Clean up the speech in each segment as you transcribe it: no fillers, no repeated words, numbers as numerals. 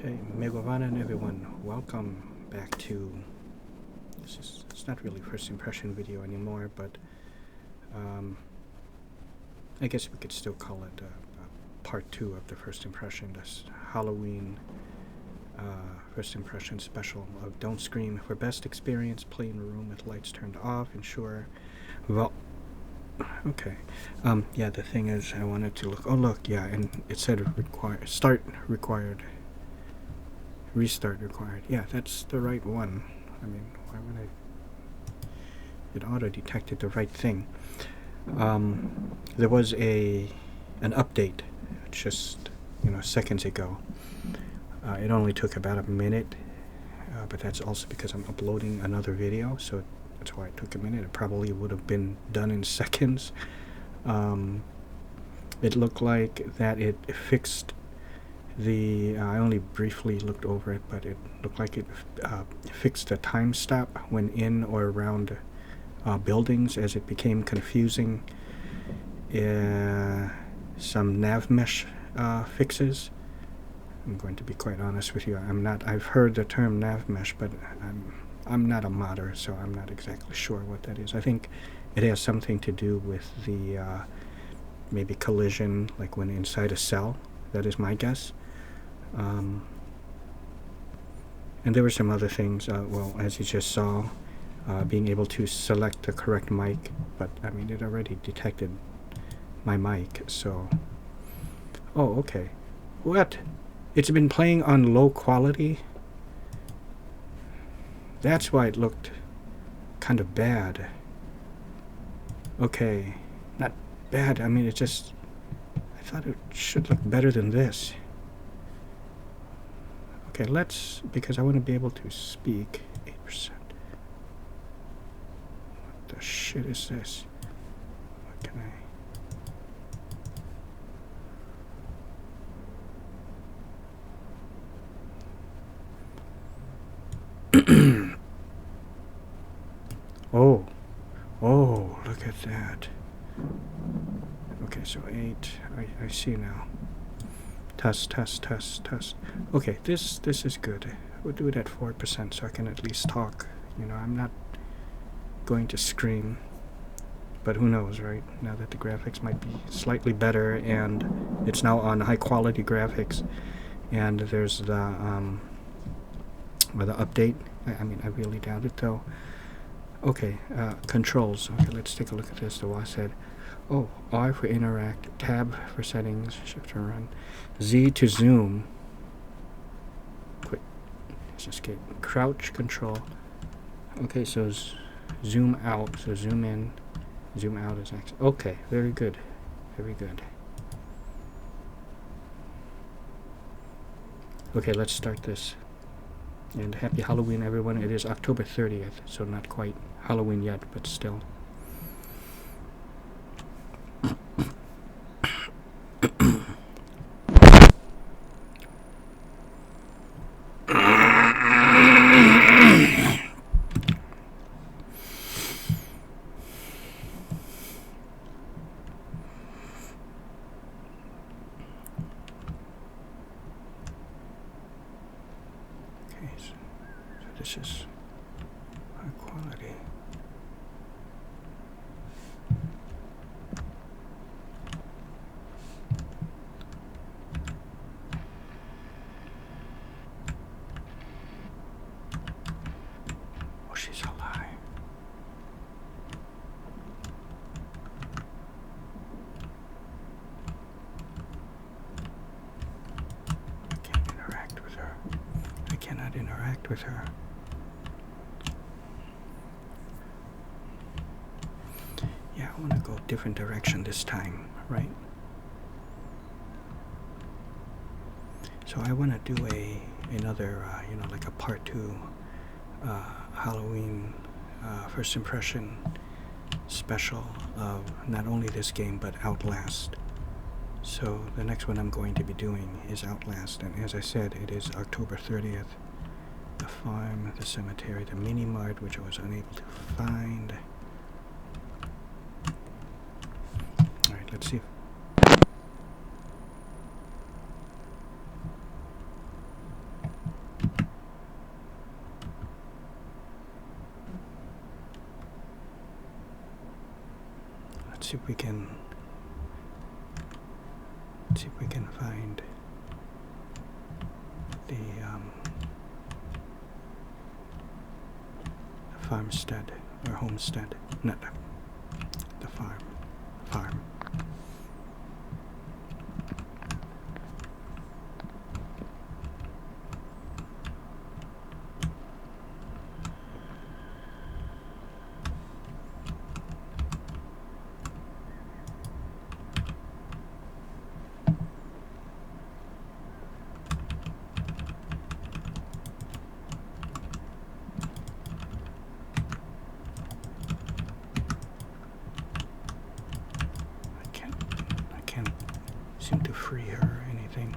Okay, Megavanan everyone, welcome back to it's not really first impression video anymore, but I guess we could still call it part 2 of the first impression, this Halloween first impression special of Don't Scream. For best experience, play in a room with lights turned off, ensure okay. Yeah, the thing is, I wanted to look. Oh, look, yeah, and it said start required. Restart required. Yeah, that's the right one. I mean, why would I? It auto-detected the right thing. There was an update just seconds ago. It only took about a minute, but that's also because I'm uploading another video, so that's why it took a minute. It probably would have been done in seconds. It looked like that it fixed the I only briefly looked over it, but it looked like it fixed the time stop when in or around buildings, as it became confusing. Some nav mesh fixes. I'm going to be quite honest with you. I've heard the term nav mesh, but I'm not a modder, so I'm not exactly sure what that is. I think it has something to do with the maybe collision, like when inside a cell. That is my guess. And there were some other things, well, as you just saw, being able to select the correct mic, but I mean, it already detected my mic, so... Oh, okay. What? It's been playing on low quality? That's why it looked kind of bad. Okay. Not bad, I mean, it just... I thought it should look better than this. Okay, because I want to be able to speak. 8%. What the shit is this? What can I... Oh, look at that. Okay, so 8. I see now. Test. Okay, this is good. We'll do it at 4% so I can at least talk. I'm not going to scream, but who knows, right? Now that the graphics might be slightly better, and it's now on high quality graphics, and there's the update. I mean, I really doubt it though. Okay, controls. Okay, let's take a look at this. The WAS said, oh, R for interact, tab for settings, shift to run, Z to zoom. Quick, let's escape. Crouch control. Okay, so zoom out. So zoom in, zoom out is next. Okay, very good, very good. Okay, let's start this. And happy Halloween, everyone. It is October 30th, so not quite Halloween yet, but still. So this is high quality. Oh, she's alive. I can't interact with her. I cannot interact with her. Yeah, I want to go a different direction this time, right? So I want to do another, like a part 2 Halloween first impression special of not only this game, but Outlast. So the next one I'm going to be doing is Outlast, and as I said, it is October 30th. The farm, the cemetery, the mini mart, which I was unable to find. Alright, let's see. see if we can find the farmstead or homestead, not the farm. I can't seem to free her or anything.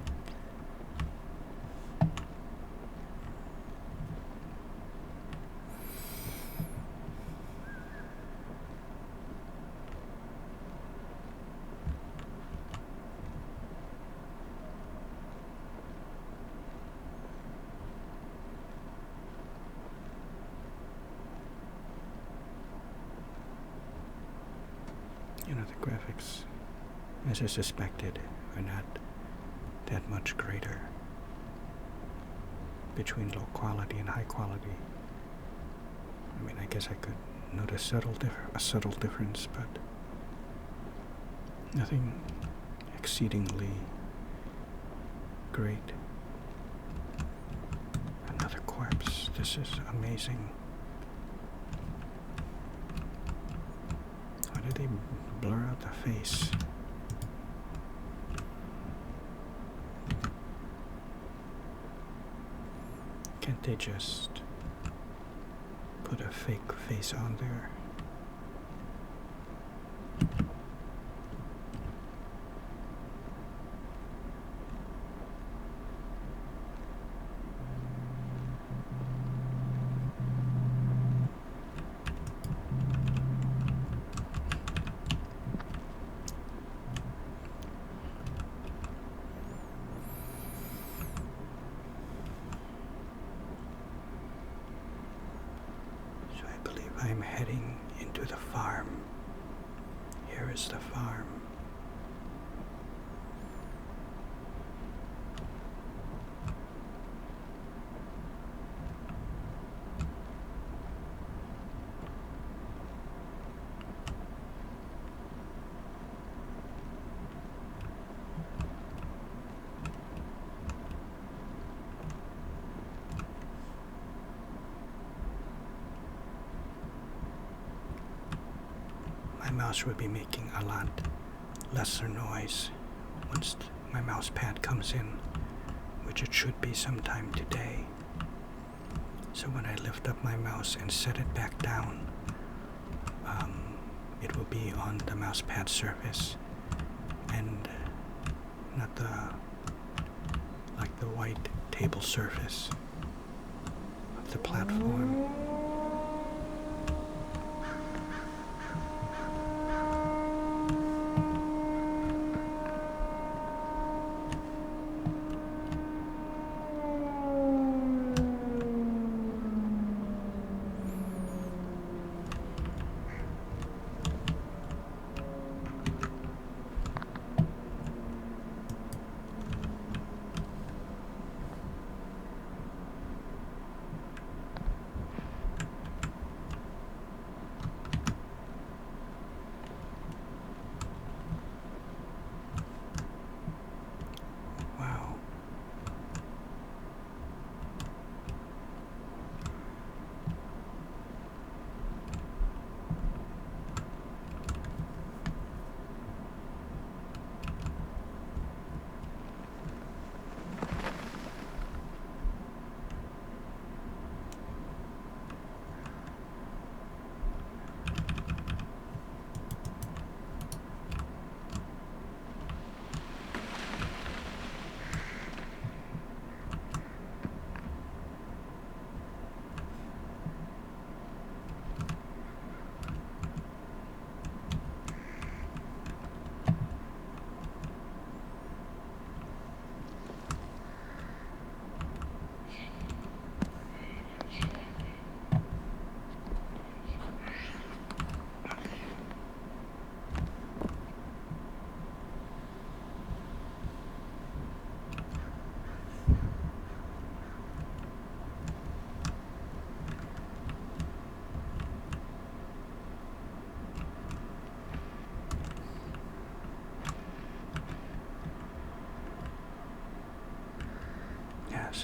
The graphics, as I suspected, are not that much greater between low quality and high quality. I mean, I guess I could note a subtle difference, but nothing exceedingly great. Another corpse. This is amazing. Why did they blur out the face? Can't they just put a fake face on there? I'm heading into the farm. Here is the farm. My mouse would be making a lot lesser noise once my mouse pad comes in, which it should be sometime today. So when I lift up my mouse and set it back down, it will be on the mouse pad surface and not like the white table surface of the platform.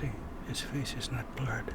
see, his face is not blurred.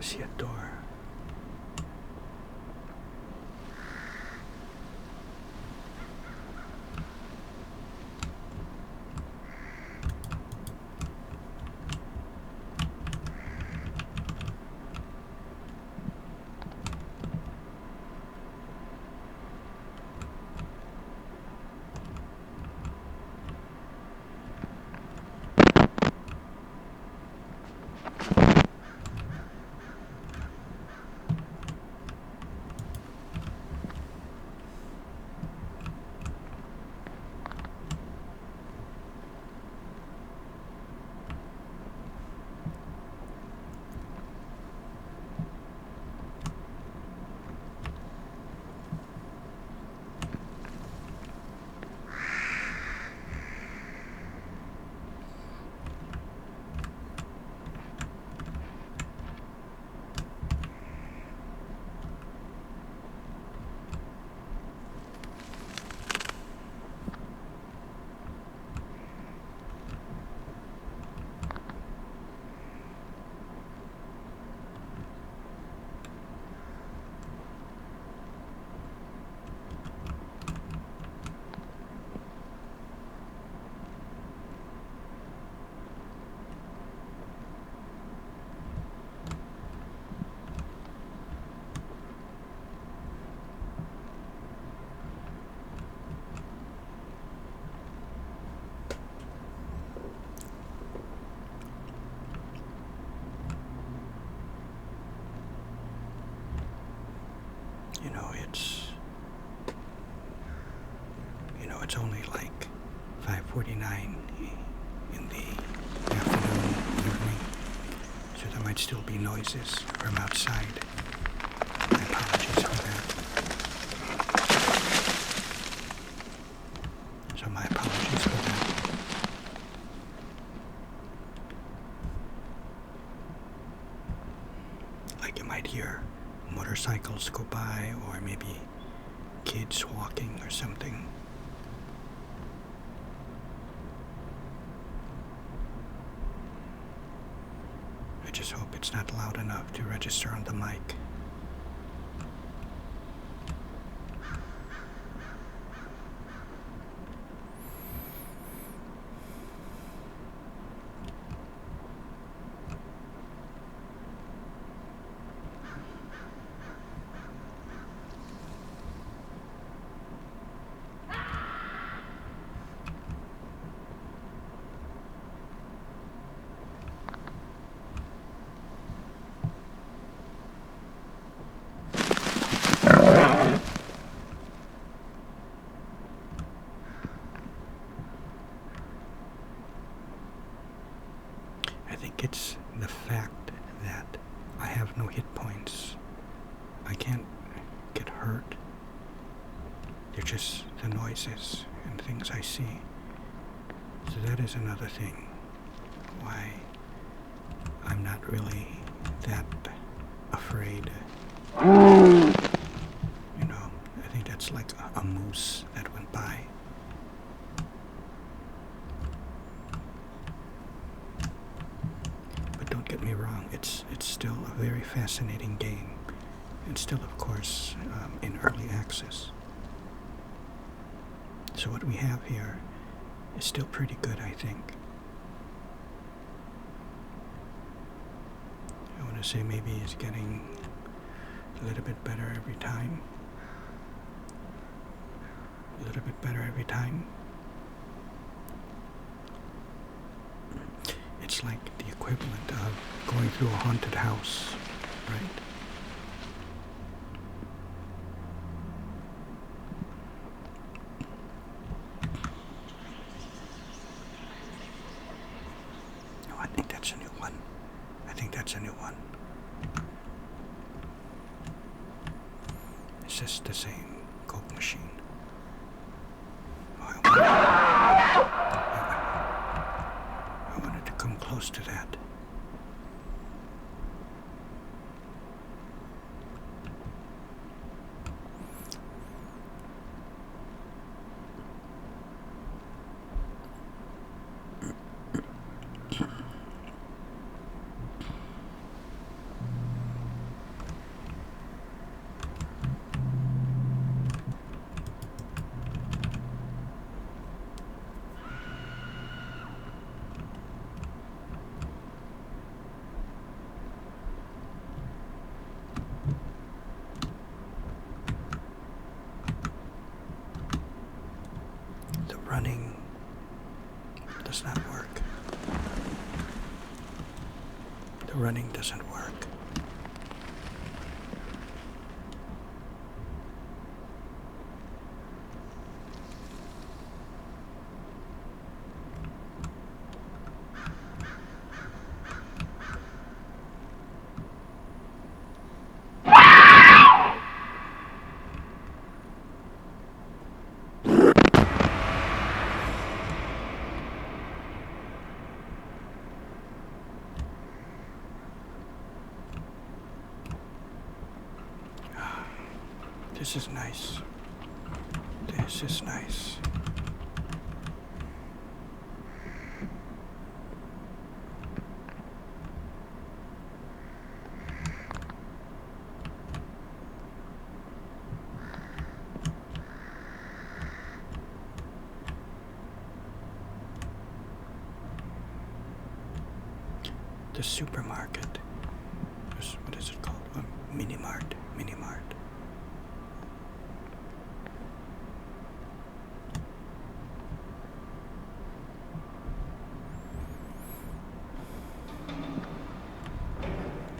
See a door. It's only like 5:49 in the afternoon, evening, so there might still be noises from outside. My apologies for that. So my apologies for that. Like you might hear motorcycles go by, or maybe kids walking or something. I just hope it's not loud enough to register on the mic. It's the fact that I have no hit points. I can't get hurt. They're just the noises and things I see. So that is another thing why I'm not really that afraid. You know, I think that's like a moose that went by. But don't get me wrong, it's still a very fascinating game, and still, of course, in early access. So what we have here is still pretty good, I think. I want to say maybe it's getting a little bit better every time. A little bit better every time. It's like the equivalent of going through a haunted house, right? Oh, I think that's a new one. I think that's a new one. It's just the same Coke machine. Oh, I wanted to come close to that. Running does not work. The running doesn't work. This is nice. This is nice. The supermarket. What is it called? Mini-mart. Mini-mart.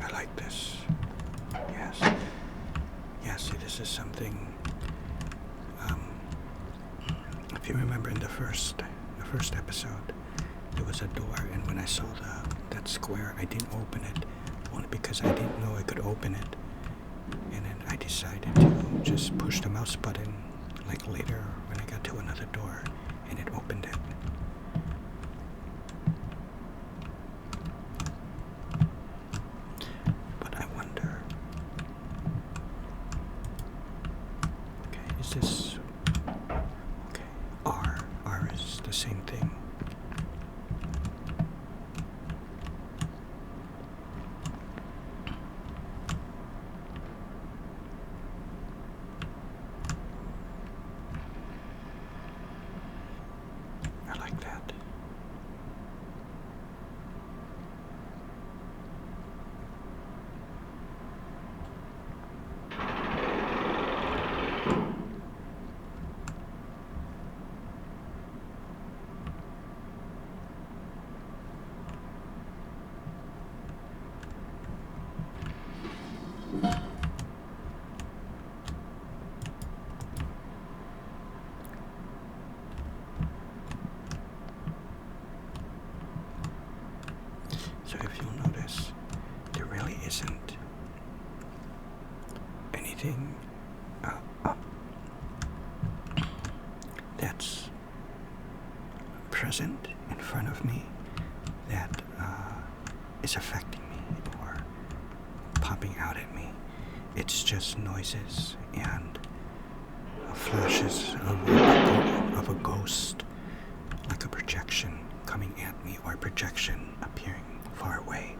I like this. Yes. Yes, see, this is something. If you remember in the first episode, there was a door, and when I saw that square, I didn't open it, only because I didn't know I could open it. And then I decided to just push the mouse button, like later when I got to another door, and it opened it. But I wonder, okay, is this, okay, R is the same thing. I like that. So if you'll notice, there really isn't anything that's present in front of me that is affecting me or popping out at me. It's just noises and flashes of a ghost, like a projection coming at me or a projection appearing far away.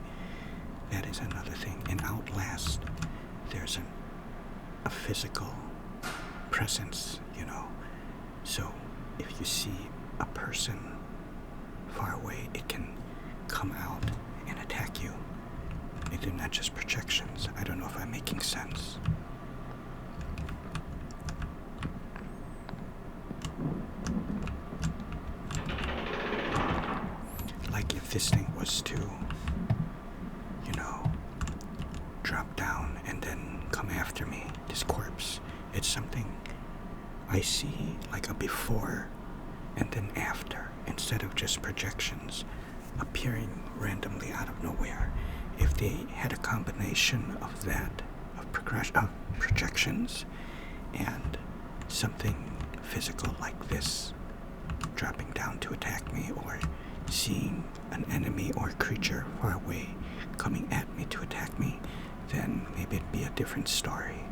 That is another thing. In Outlast, there's a physical presence, you know. So if you see a person far away, it can come out and attack you. They're not just projections. I don't know if I'm making sense. Like if this thing was to, you know, drop down and then come after me, this corpse, it's something I see like a before and then after, instead of just projections appearing randomly out of nowhere. If they had a combination of that, of projections and something physical like this dropping down to attack me, or seeing an enemy or creature far away coming at me to attack me, then maybe it'd be a different story.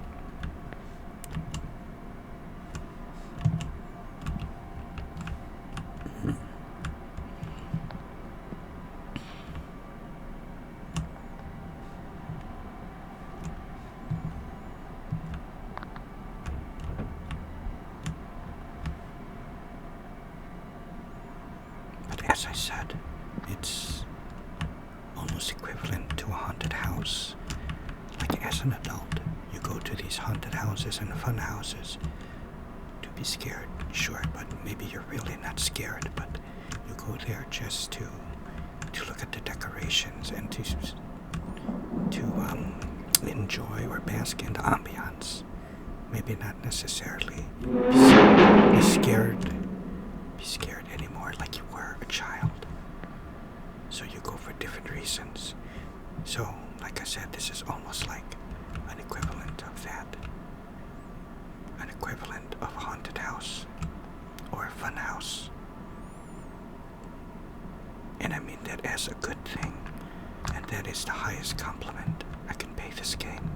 As I said, it's almost equivalent to a haunted house. Like as an adult, you go to these haunted houses and fun houses to be scared, sure, but maybe you're really not scared, but you go there just to look at the decorations and to enjoy or bask in the ambiance. Maybe not necessarily be scared anymore like you were a child. So you go for different reasons. So, like I said, this is almost like an equivalent of that. An equivalent of a haunted house or a fun house. And I mean that as a good thing. And that is the highest compliment I can pay this game.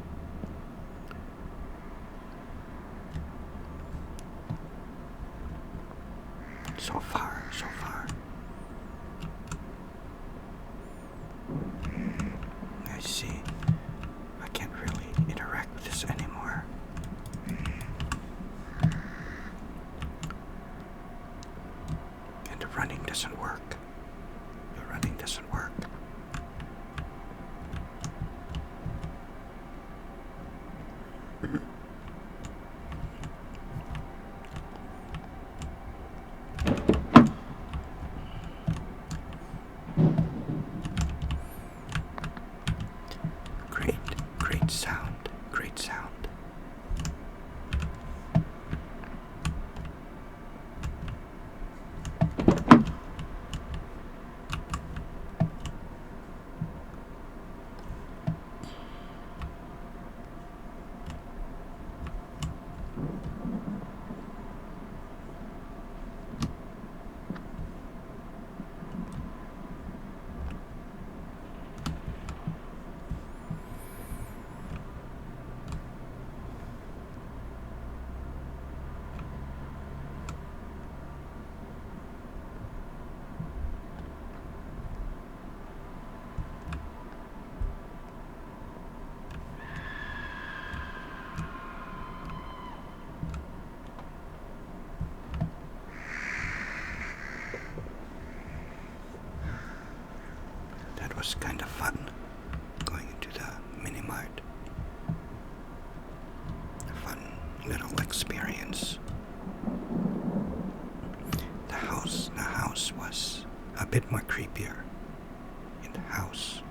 So far, so far. I see. I can't really interact with this anymore. And the running doesn't work. The running doesn't work. Great sound, great sound. Was kind of fun going into the mini mart. A fun little experience. The house was a bit more creepier in the house.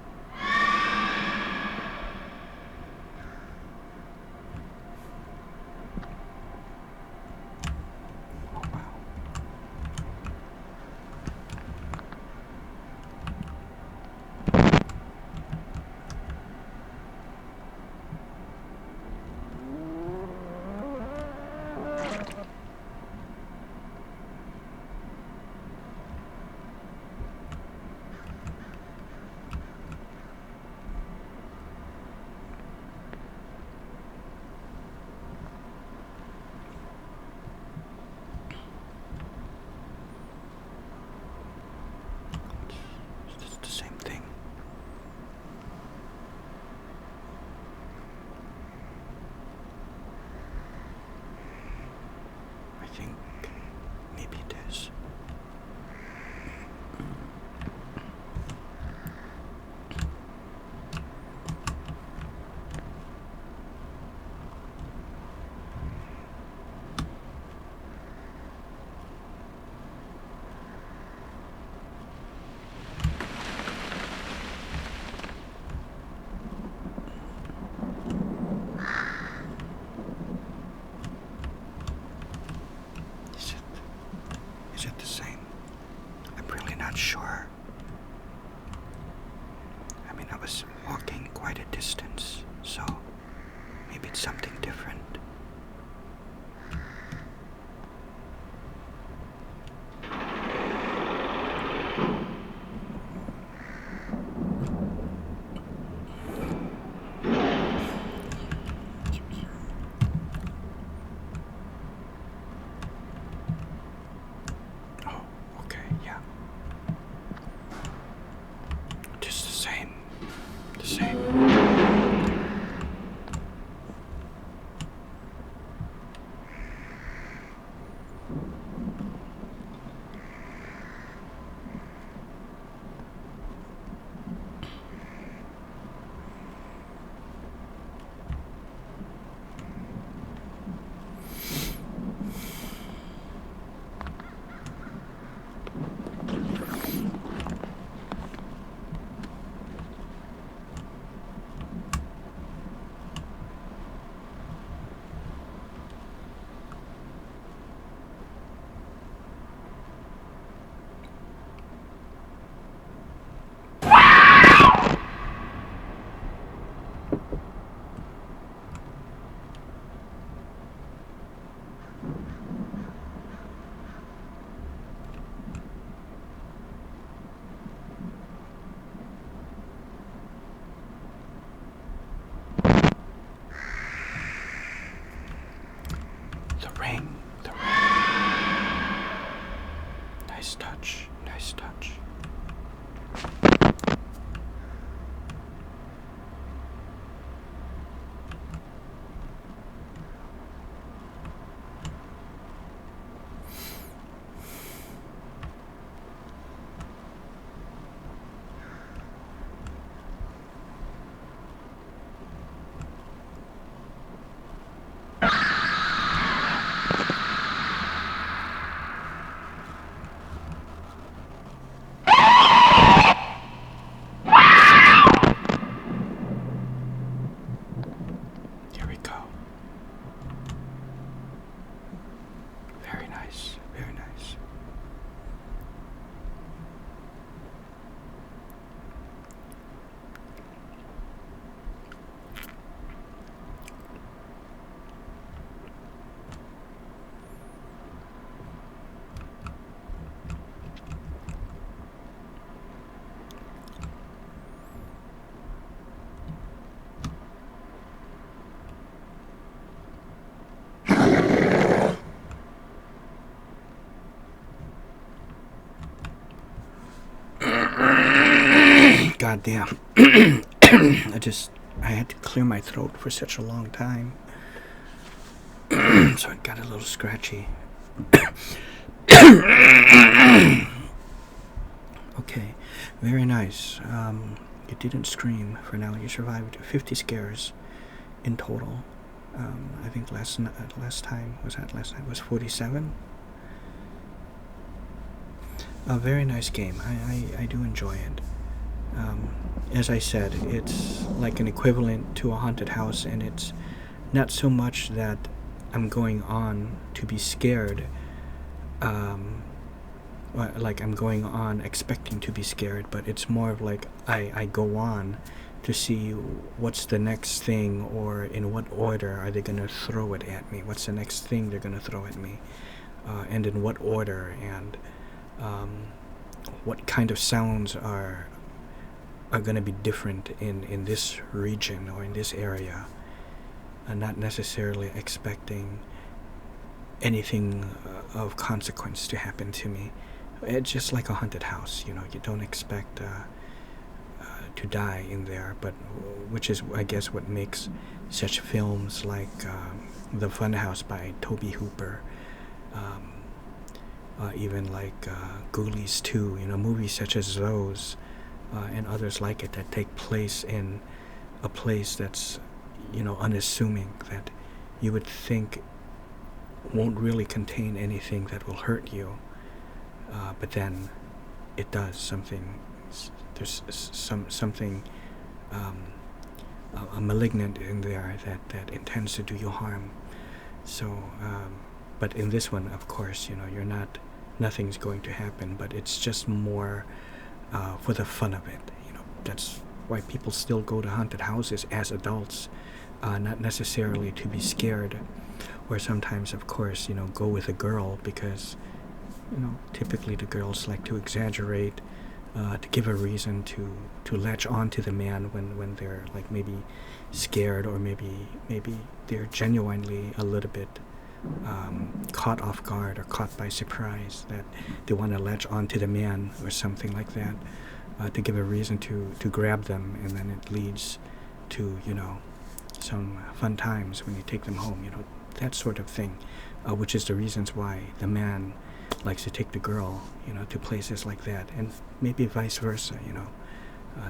was walking quite a distance, so maybe it's something different. Oh, okay, yeah. Just the same. The same. The ring. Nice touch. Nice touch. Here we go. Very nice. Very nice. God damn. I had to clear my throat for such a long time. So it got a little scratchy. Okay, very nice. You didn't scream for now. You survived 50 scares in total. I think last time was 47. A very nice game. I do enjoy it. As I said, it's like an equivalent to a haunted house, and it's not so much that I'm going on to be scared, like I'm going on expecting to be scared, but it's more of like I go on to see what's the next thing, or in what order are they going to throw it at me, what's the next thing they're going to throw at me, and in what order, and what kind of sounds are going to be different in this region or in this area. Not necessarily expecting anything of consequence to happen to me. It's just like a haunted house, you don't expect to die in there, but which is, I guess, what makes such films like The Funhouse by Tobe Hooper, even like Ghoulies 2, movies such as those, and others like it, that take place in a place that's unassuming, that you would think won't really contain anything that will hurt you, but then it does something. There's something a malignant in there that intends to do you harm. So but in this one, of course, nothing's going to happen, but it's just more for the fun of it. That's why people still go to haunted houses as adults, not necessarily to be scared, or sometimes, of course, go with a girl because, typically the girls like to exaggerate, to give a reason to latch on to the man when they're like maybe scared, or maybe they're genuinely a little bit caught off guard or caught by surprise, that they want to latch on to the man or something like that, to give a reason to grab them, and then it leads to some fun times when you take them home, that sort of thing, which is the reasons why the man likes to take the girl, to places like that, and maybe vice versa,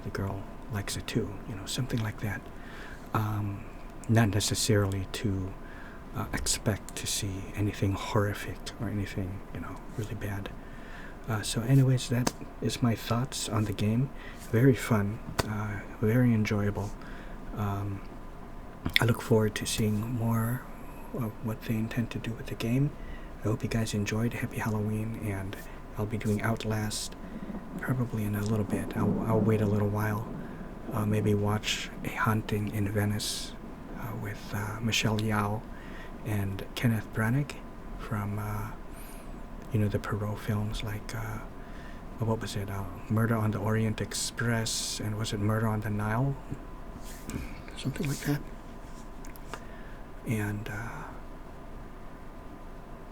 the girl likes it too, something like that. Not necessarily to expect to see anything horrific or anything, really bad. So anyways, that is my thoughts on the game. Very fun, very enjoyable. I look forward to seeing more of what they intend to do with the game. I hope you guys enjoyed. Happy Halloween, and I'll be doing Outlast probably in a little bit. I'll wait a little while. Maybe watch A Haunting in Venice with Michelle Yeoh and Kenneth Branagh from the Perot films, like what was it? Murder on the Orient Express, and was it Murder on the Nile? Something like that. And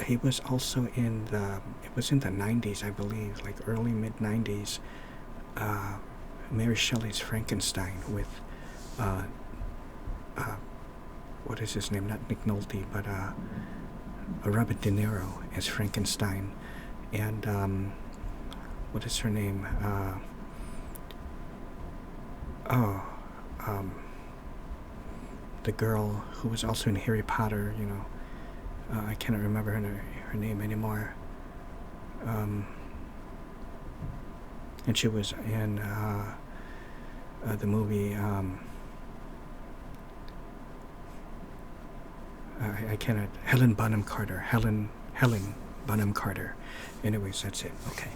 he was also in the 90s, I believe, like early mid 90s, Mary Shelley's Frankenstein with what is his name? Not Nick Nolte, but Robert De Niro as Frankenstein, and what is her name? The girl who was also in Harry Potter. I cannot remember her name anymore. And she was in the movie. I cannot. Helen Bonham Carter. Helen Bonham Carter. Anyways, that's it. Okay.